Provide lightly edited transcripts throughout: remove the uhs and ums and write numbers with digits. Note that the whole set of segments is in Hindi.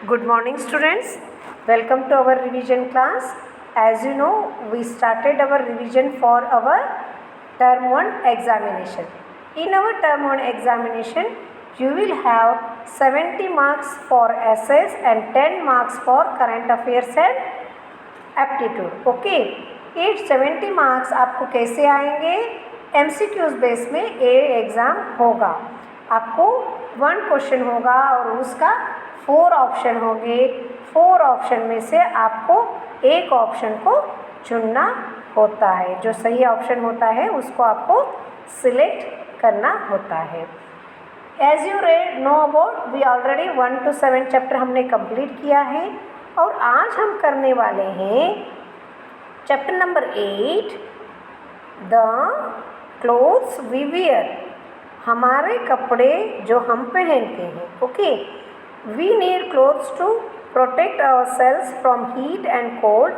Good morning, students. Welcome to our revision class. As you know, we started our revision for our term 1 examination. In our term 1 examination, you will have 70 marks for essays and 10 marks for current affairs and aptitude. Okay. ये 70 मार्क्स आपको कैसे आएंगे? MCQs बेस में ये एग्ज़ाम होगा. आपको 1 क्वेश्चन होगा और उसका 4 ऑप्शन होंगे. 4 ऑप्शन में से आपको एक ऑप्शन को चुनना होता है. जो सही ऑप्शन होता है उसको आपको सिलेक्ट करना होता है. As you know about, we already 1 to 7 chapter हमने कंप्लीट किया है और आज हम करने वाले हैं chapter number 8, the clothes we wear. हमारे कपड़े जो हम पहनते हैं. Okay, we need clothes to protect ourselves from heat and cold.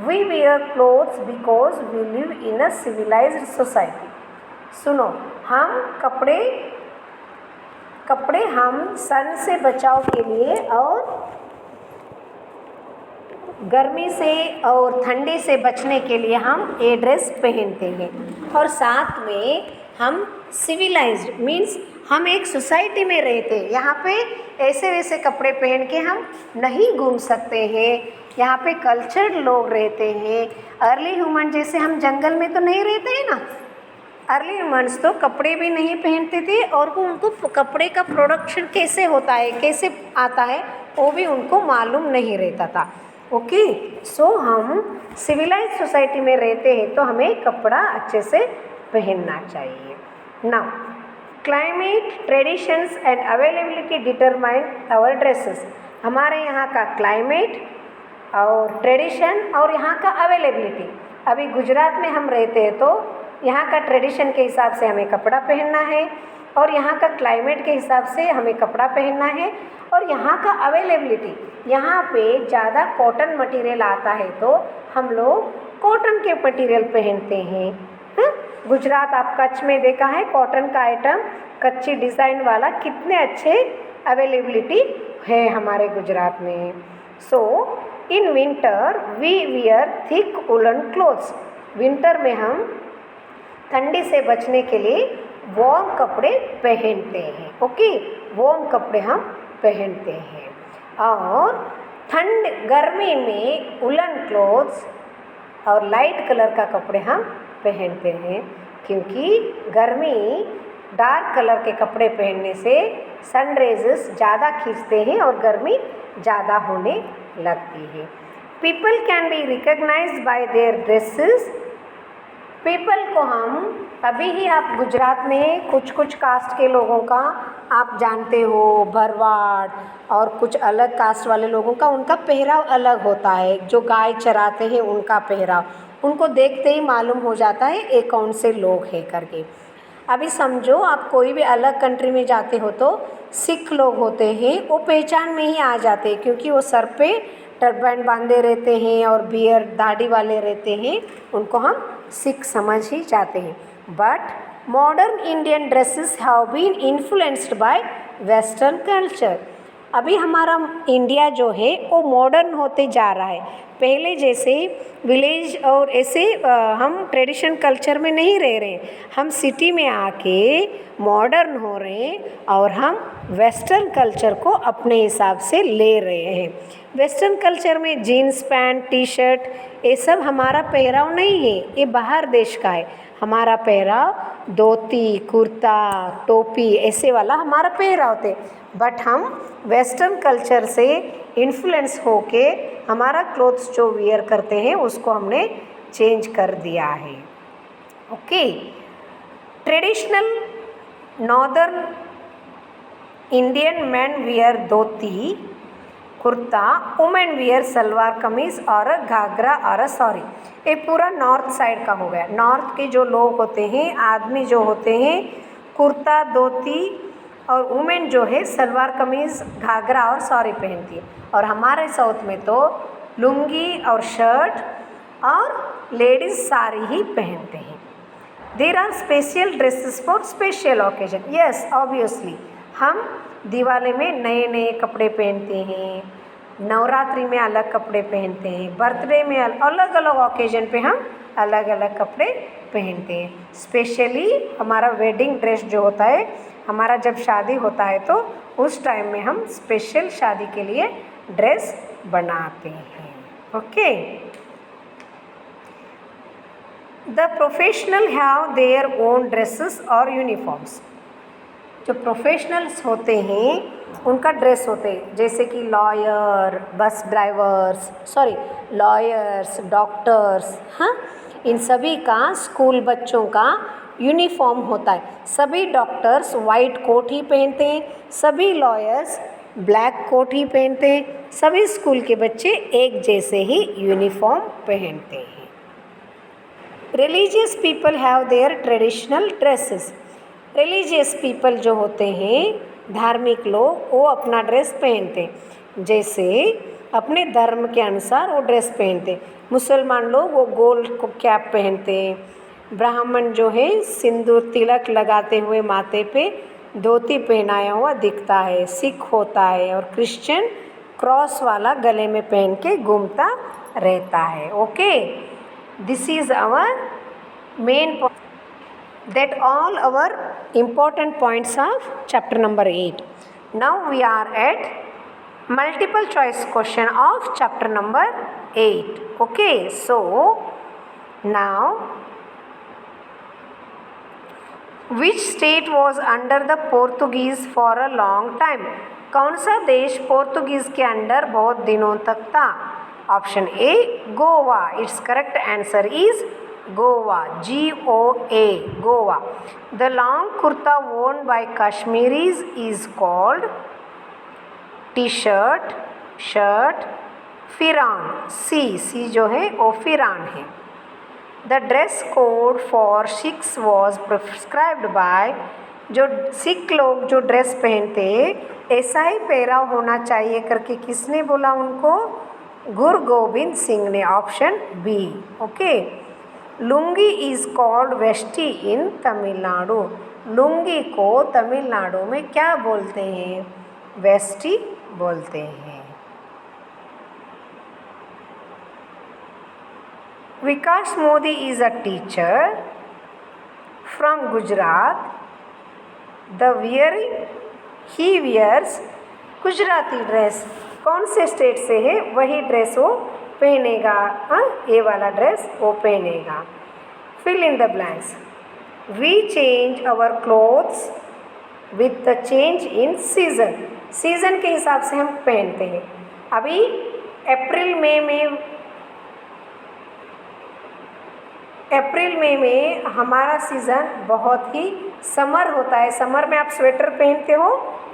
We wear clothes because we live in a civilised society. सुनो, हम कपड़े हम सन से बचाव के लिए और गर्मी से और ठंडी से बचने के लिए हम ये ड्रेस पहनते हैं. और साथ में हम सिविलाइज्ड मीन्स हम एक सोसाइटी में रहते हैं. यहाँ पे ऐसे वैसे कपड़े पहन के हम नहीं घूम सकते हैं. यहाँ पे कल्चर्ड लोग रहते हैं. अर्ली ह्यूमन जैसे हम जंगल में तो नहीं रहते हैं ना. अर्ली ह्यूमन्स तो कपड़े भी नहीं पहनते थे और उनको कपड़े का प्रोडक्शन कैसे होता है, कैसे आता है, वो भी उनको मालूम नहीं रहता था. ओके, सो हम सिविलाइज सोसाइटी में रहते हैं तो हमें कपड़ा अच्छे से पहनना चाहिए. Now, climate, traditions and availability determine our dresses. हमारे यहाँ का क्लाइमेट और ट्रेडिशन और यहाँ का अवेलेबिलिटी. अभी गुजरात में हम रहते हैं तो यहाँ का ट्रेडिशन के हिसाब से हमें कपड़ा पहनना है और यहाँ का क्लाइमेट के हिसाब से हमें कपड़ा पहनना है. और यहाँ का अवेलेबिलिटी, यहाँ पे ज़्यादा कॉटन मटेरियल आता है तो हम लोग कॉटन के मटेरियल पहनते हैं. गुजरात, आप कच्छ में देखा है कॉटन का आइटम, कच्ची डिज़ाइन वाला, कितने अच्छे अवेलेबिलिटी है हमारे गुजरात में. So in winter we wear thick woollen clothes. Winter में हम ठंडी से बचने के लिए वार्म कपड़े पहनते हैं. ओके, वार्म कपड़े हम पहनते हैं. और गर्मी में वुलन क्लोथ्स और लाइट कलर का कपड़े हम पहनते हैं क्योंकि गर्मी डार्क कलर के कपड़े पहनने से सन रेजेस ज़्यादा खींचते हैं और गर्मी ज़्यादा होने लगती है. People can be recognised by their dresses. People को हम, अभी ही आप गुजरात में कुछ कास्ट के लोगों का आप जानते हो, भरवाड़ और कुछ अलग कास्ट वाले लोगों का, उनका पहराव अलग होता है. जो गाय चराते हैं उनका पहराव, उनको देखते ही मालूम हो जाता है ये कौन से लोग हैं करके. अभी समझो आप कोई भी अलग कंट्री में जाते हो तो सिख लोग होते हैं, वो पहचान में ही आ जाते हैं क्योंकि वो सर पे टर्बन बांधे रहते हैं और बियर दाढ़ी वाले रहते हैं, उनको हम सिख समझ ही जाते हैं. But modern Indian dresses have been influenced by western culture. अभी हमारा इंडिया जो है वो मॉडर्न होते जा रहा है. पहले जैसे विलेज और ऐसे हम ट्रेडिशन कल्चर में नहीं रह रहे. हम सिटी में आके मॉडर्न हो रहे हैं और हम वेस्टर्न कल्चर को अपने हिसाब से ले रहे हैं. वेस्टर्न कल्चर में जीन्स पैंट, टी शर्ट, ये सब हमारा पहराव नहीं है, ये बाहर देश का है. हमारा पहराव धोती, कुर्ता, टोपी ऐसे वाला हमारा पहराव थे. बट हम वेस्टर्न कल्चर से इन्फ्लुएंस होके हमारा क्लोथ्स जो वियर करते हैं उसको हमने चेंज कर दिया है. Okay, traditional northern Indian man wear dhoti kurta, women wear salwar kameez और घाघरा और साड़ी. ये पूरा नॉर्थ साइड का हो गया. नॉर्थ के जो लोग होते हैं, आदमी जो होते हैं, कुर्ता धोती और वुमेन जो है सलवार कमीज़ घाघरा और साड़ी पहनती है. और हमारे साउथ में तो लुंगी और शर्ट और लेडीज़ साड़ी ही पहनते हैं. There are special dresses for special occasion. Yes, obviously हम दिवाली में नए नए कपड़े पहनते हैं, नवरात्रि में अलग कपड़े पहनते हैं, बर्थडे में अलग अलग ओकेजन पे हम अलग अलग कपड़े पहनते हैं। स्पेशली हमारा वेडिंग ड्रेस जो होता है, हमारा जब शादी होता है तो उस टाइम में हम स्पेशल शादी के लिए ड्रेस बनाते हैं। Okay, the professional have their own dresses और यूनिफॉर्म्स। जो प्रोफेशनल्स होते हैं उनका ड्रेस होते हैं, जैसे कि lawyer, bus drivers, lawyers, doctors, हाँ, इन सभी का स्कूल बच्चों का यूनिफॉर्म होता है। सभी डॉक्टर्स वाइट कोट ही पहनते हैं, सभी लॉयर्स ब्लैक कोट ही पहनते हैं, सभी स्कूल के बच्चे एक जैसे ही यूनिफॉर्म पहनते हैं। Religious people have their traditional dresses. Religious people जो होते हैं, धार्मिक लोग, वो अपना ड्रेस पहनते हैं, जैसे अपने धर्म के अनुसार वो ड्रेस पहनते हैं। मुसलमान लोग वो गोल को कैप पहनते हैं, ब्राह्मण जो है सिंदूर तिलक लगाते हुए माथे पे धोती पहनाया हुआ दिखता है, सिख होता है, और क्रिश्चियन क्रॉस वाला गले में पहन के घूमता रहता है। Okay, this is our main point, that all our important points of chapter number 8. Now we are at multiple choice question of chapter number 8. Okay, so now which state was under the Portuguese for a long time? कौन सा देश पोर्तुगीज के अंडर बहुत दिनों तक था? Option A Goa. It's correct answer is Goa, G-O-A, Goa. The long kurta worn by Kashmiris is called T-shirt, shirt, firan. C जो है वो फिरान है। The dress code for Sikhs was prescribed by, जो सिख लोग जो ड्रेस पहनते ऐसा ही पहराव होना चाहिए करके किसने बोला उनको? गुरु गोविंद सिंह ने। Option B. Okay, lungi is called veshti in Tamil Nadu. Lungi को तमिलनाडु में क्या बोलते हैं? वेस्टी बोलते हैं। Vikas Modi is a teacher from Gujarat. He wears Gujarati dress. कौन से स्टेट से है वही ड्रेस वो पहनेगा। हाँ, ये वाला ड्रेस वो पहनेगा। Fill in the blanks. We change our clothes with the change in season. Season के हिसाब से हम पहनते हैं। अभी अप्रैल मई में हमारा सीज़न बहुत ही समर होता है। समर में आप स्वेटर पहनते हो?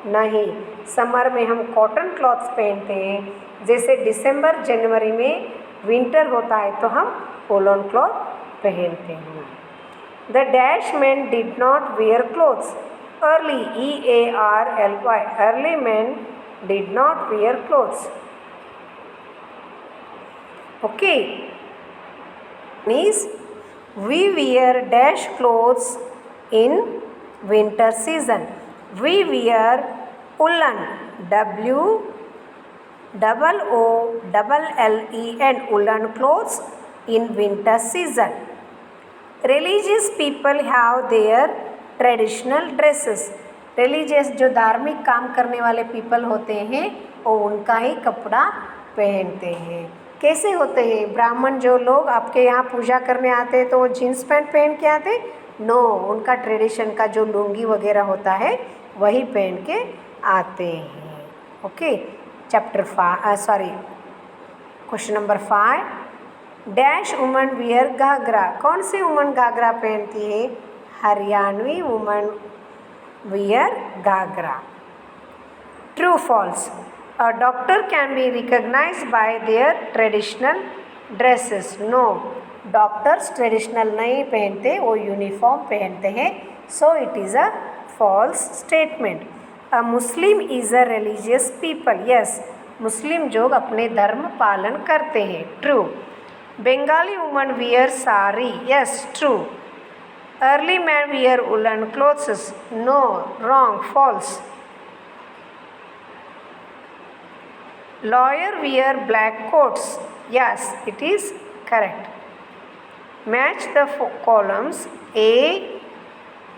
नहीं, समर में हम कॉटन क्लॉथ्स पहनते हैं। जैसे दिसंबर जनवरी में विंटर होता है तो हम वूलन क्लॉथ पहनते हैं। The dash man did not wear clothes early, EARLY, early man did not wear clothes. Okay, means we wear dash clothes in winter season. We wear woolen, WOOLLEN, woolen clothes in winter season. Religious people have their traditional dresses. Religious जो धार्मिक काम करने वाले पीपल होते हैं वो उनका ही कपड़ा पहनते हैं। कैसे होते हैं? ब्राह्मण जो लोग आपके यहाँ पूजा करने आते हैं तो वो जीन्स पैंट पहन के आते? नो, उनका ट्रेडिशन का जो लुंगी वगैरह होता है वही पहन के आते हैं। Okay, question number 5। Dash woman wear ghagra. कौन सी वुमन घाघरा पहनती है? Haryanvi woman wear ghagra. True false. A doctor can be recognised by their traditional dresses. No, doctors traditional नहीं पहनते, वो यूनिफॉर्म पहनते हैं। So it is a false statement. A Muslim is a religious people. Yes, Muslim लोग अपने धर्म पालन करते हैं। True. Bengali woman wear sari. Yes, true. Early man wear woollen clothes. No, wrong, false. Lawyer wear black coats. Yes, it is correct. Match the columns A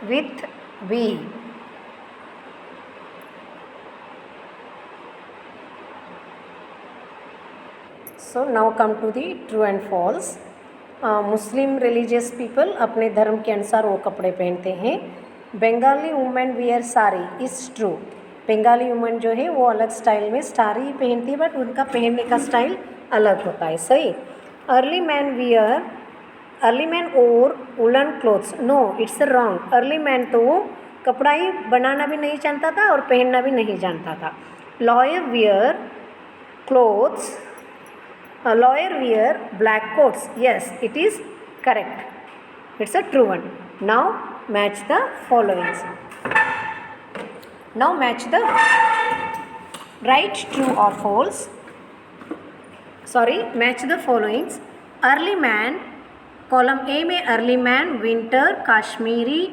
with B. So now come to the true and false. Muslim religious people अपने धर्म के अनुसार वो कपड़े पहनते हैं. Bengali women wear sari is true. Bengali women जो है वो अलग स्टाइल में साड़ी पहनती है, बट उनका पहनने का स्टाइल अलग होता है. सही. अर्ली मैन और woollen clothes. No, it's wrong. Early man तो कपड़ा ही बनाना भी नहीं जानता था और पहनना भी नहीं जानता था. Lawyer wear clothes. Lawyer wear black coats. Yes, it is correct. It's a true one. Now match the followings. Now match the right, true or false. Match the followings. Early man, column A में early man, winter, Kashmiri,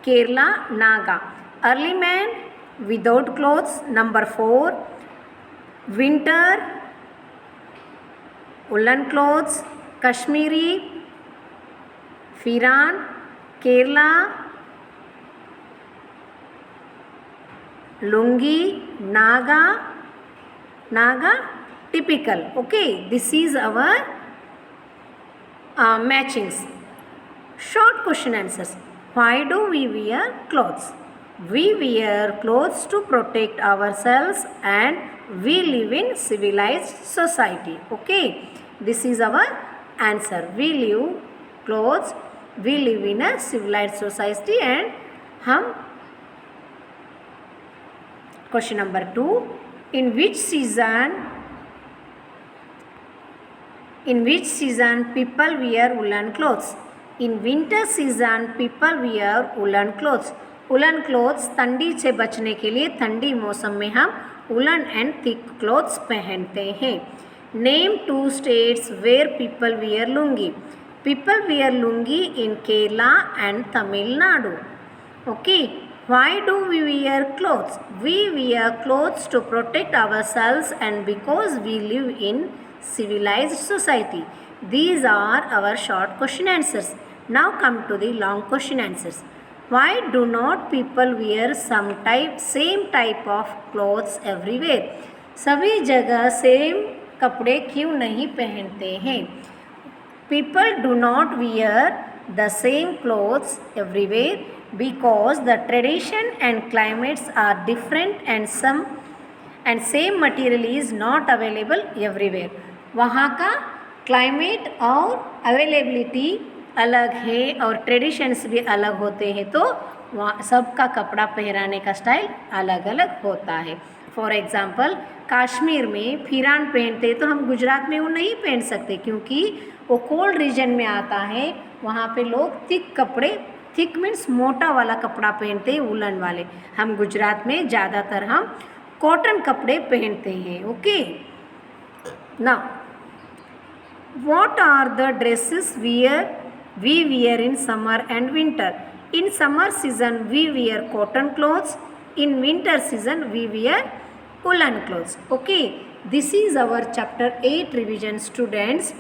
Kerala, Naga. Early man without clothes. Number 4. Winter, woolen clothes, Kashmiri, Firan, Kerala, lungi, Naga, typical. Okay, this is our matchings. Short question answers. Why do we wear clothes? We wear clothes to protect ourselves and we live in civilized society. Okay, this is our answer. We live clothes, we live in a civilized society. And हम question number 2. In which season people wear woolen clothes? In winter season people wear woolen clothes. Woollen clothes ठंडी से बचने के लिए ठंडी मौसम में हम वुलन एंड थिक क्लोथ्स पहनते हैं. Name 2 states where people wear lungi. People wear lungi in Kerala and Tamil Nadu. Okay. Why do we wear clothes? We wear clothes to protect ourselves and because we live in civilized society. These are our short question answers. Now come to the long question answers. Why do not people wear same type of clothes everywhere? सभी जगह सेम कपड़े क्यों नहीं पहनते हैं? People do not wear the same clothes everywhere because the tradition and climates are different and same material is not available everywhere. वहाँ का क्लाइमेट और अवेलेबिलिटी अलग है और ट्रेडिशंस भी अलग होते हैं, तो वहाँ सबका कपड़ा पहनाने का स्टाइल अलग अलग होता है. फॉर एग्ज़ाम्पल कश्मीर में फिरान पहनते तो हम गुजरात में वो नहीं पहन सकते क्योंकि वो कोल्ड रीजन में आता है. वहाँ पे लोग थिक मीन्स मोटा वाला कपड़ा पहनते हैं, वुलन वाले. हम गुजरात में ज़्यादातर हम कॉटन कपड़े पहनते हैं. Okay. Now what are the dresses we wear in summer and winter? In summer season we wear cotton clothes. In winter season we wear woolen clothes. Okay, this is our chapter 8 revision, students.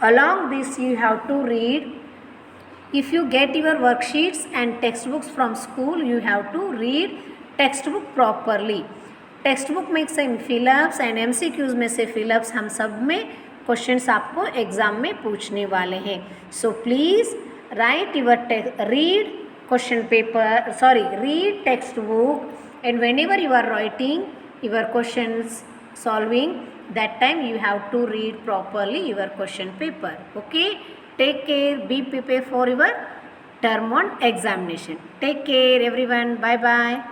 Along this you have to read. If you get your worksheets and textbooks from school, you have to read textbook properly. textbook में से fill-ups and MCQs में से fill-ups हम सब में क्वेश्चंस आपको एग्जाम में पूछने वाले हैं. So please write read question paper, read textbook, and whenever you are writing your questions solving, that time you have to read properly your question paper. Okay, take care, be prepared for your term 1 examination. Take care everyone, bye bye.